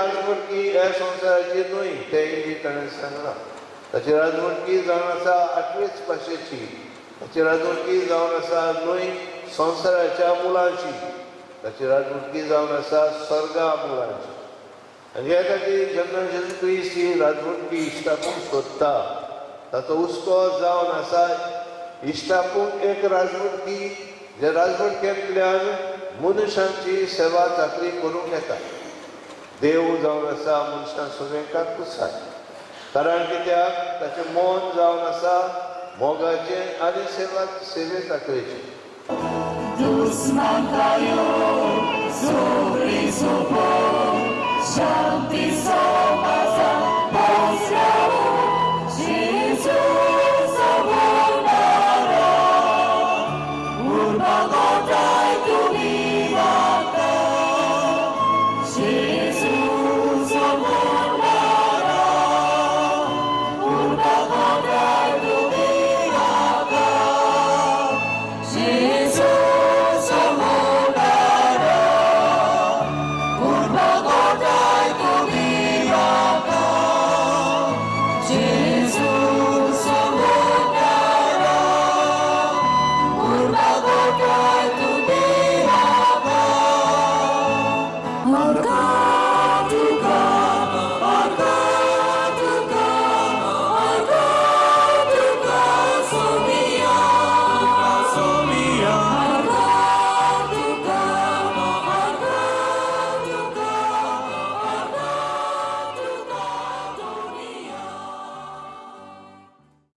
राजवटकी ह्या संवसाराची न्हय तेंय ताणें सांगलां. ताची राजवटकी जावन आसा 8वेच भाशेची. ताची राजवटकी जावन आसा न्हय संवसाराच्या मुलांची. ताची राजवटकी जावन आसा स्वर्गा मुलांची. आनी ह्या खातीर जेन्ना जेजू क्रिस्त ही राजवटकी इश्टापूण सोदता ताचो हुस्को जावन आसा इश्टापूण एक राजवटकी जे राजवटकेंतल्यान मनशांची सेवा चाकरी करूंक येता. देव जावन आसा मनशां सगळ्यांक कुसाय. कारण कित्याक ताचें मन जावन आसा मोगाचें आनी सेवे चाकरेचें. Shanti Soma